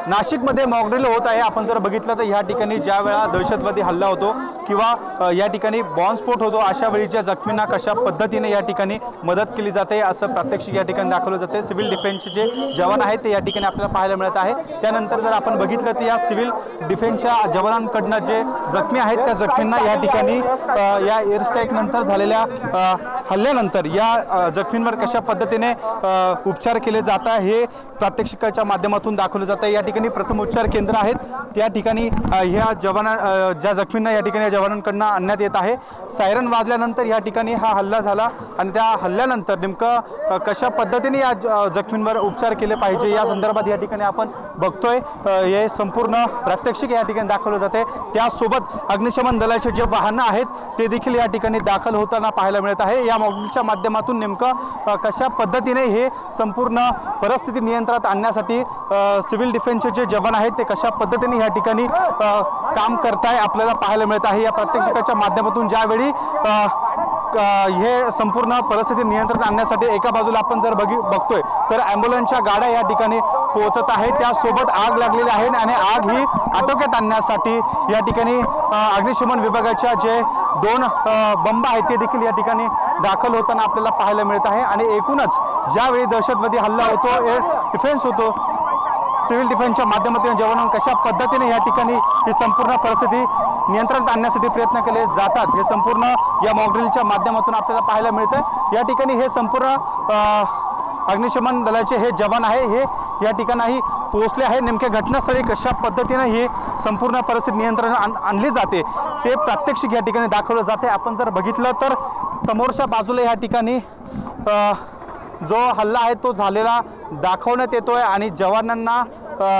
नाशिकमध्ये मॉकड्रिल होत आहे। आपण जर बघितलं तर या ठिकाणी ज्या वेळा दहशतवादी हल्ला होतो किंवा या ठिकाणी बॉम्बस्फोट होतो अशा वेळीच्या जखमींना कशा पद्धतीने या ठिकाणी मदत केली जाते असं प्रात्यक्षिक या ठिकाणी दाखवलं जाते। सिव्हिल डिफेन्सचे जे जवान आहेत ते या ठिकाणी आपल्याला पाहायला मिळत आहे। त्यानंतर जर आपण बघितलं तर या सिव्हिल डिफेन्सच्या जवानांकडनं जे जखमी आहेत त्या जखमींना या ठिकाणी या एअर स्ट्राईक नंतर झालेल्या हल्ल्यानंतर या जखमींवर कशा पद्धतीने उपचार केले जात आहे हे प्रात्यक्षिकाच्या माध्यमातून दाखवलं जातं। या ठिकाणी प्रथम उपचार केंद्र आहेत त्या ठिकाणी ह्या ज्या जखमींना या ठिकाणी जवानांकडनं आणण्यात येत आहे। सायरन वाजल्यानंतर या ठिकाणी हा हल्ला झाला आणि त्या हल्ल्यानंतर नेमकं कशा पद्धतीने या जखमींवर उपचार केले पाहिजे या संदर्भात या ठिकाणी आपण बघतोय हे संपूर्ण प्रात्यक्षिक या ठिकाणी दाखवलं जाते। त्यासोबत अग्निशमन दलाचे जे वाहनं आहेत ते देखील या ठिकाणी दाखल होताना पाहायला मिळत आहे। या मॉकड्रिलच्या माध्यमातून नेमकं कशा पद्धतीने हे संपूर्ण परिस्थिती नियंत्रणात आणण्यासाठी सिव्हिल डिफेन्सचे जे जवान आहेत ते कशा पद्धतीने या ठिकाणी काम करताय आपल्याला पाहायला मिळत आहे। या प्रात्यक्षिकाच्या माध्यमातून ज्यावेळी हे संपूर्ण परिस्थिती नियंत्रणात आणण्यासाठी एका बाजूला आपण जर बघतोय तर ॲम्ब्युलन्सच्या गाड्या या ठिकाणी पोहोचत आहेत। त्यासोबत आग लागलेली आहे आणि आग ही आटोक्यात आणण्यासाठी या ठिकाणी अग्निशमन विभागाच्या जे 2 बंब आहेत ते देखील या ठिकाणी दाखल होताना आपल्याला पाहायला मिळत आहे। आणि एकूणच ज्यावेळी दहशतवादी हल्ला होतो एअर डिफेन्स होतो सिव्हिल डिफेन्सच्या माध्यमातून जवानांना कशा पद्धतीने या ठिकाणी ही संपूर्ण परिस्थिती नियंत्रणात आणण्यासाठी प्रयत्न केले जातात हे संपूर्ण या मॉकड्रिलच्या माध्यमातून आपल्याला पाहायला मिळतं। या ठिकाणी हे संपूर्ण अग्निशमन दलाचे हे जवान आहे हे या ठिकाणी पोहोचले आहे। नेमक्या घटनास्थळी कशा पद्धतीने ही संपूर्ण परिस्थिती नियंत्रणात आणली जाते ते प्रात्यक्षिक या ठिकाणी दाखवलं जाते। आपण जर बघितलं तर समोरच्या बाजूला या ठिकाणी जो हल्ला आहे तो झालेला दाखवण्यात येतोय आणि जवानांना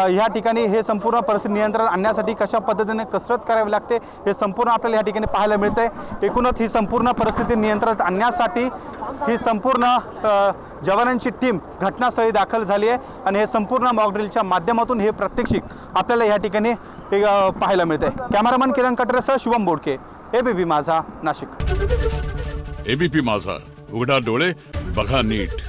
या ठिकाणी हे संपूर्ण परिस्थिती नियंत्रण आणण्यासाठी कशा पद्धतीने कसरत करावी लागते हे संपूर्ण आपल्याला या ठिकाणी पाहायला मिळतंय। एकूणच ही संपूर्ण परिस्थिती नियंत्रणात आणण्यासाठी ही संपूर्ण जवानांची टीम घटनास्थळी दाखल झाली आहे आणि हे संपूर्ण मॉकड्रिलच्या माध्यमातून हे प्रात्यक्षिक आपल्याला या ठिकाणी पाहायला मिळतंय। कॅमेरामन किरण कटरेसह शुभम बोडके, एबीपी माझा, नाशिक। एबीपी माझा, उघडा डोळे बघा नीट।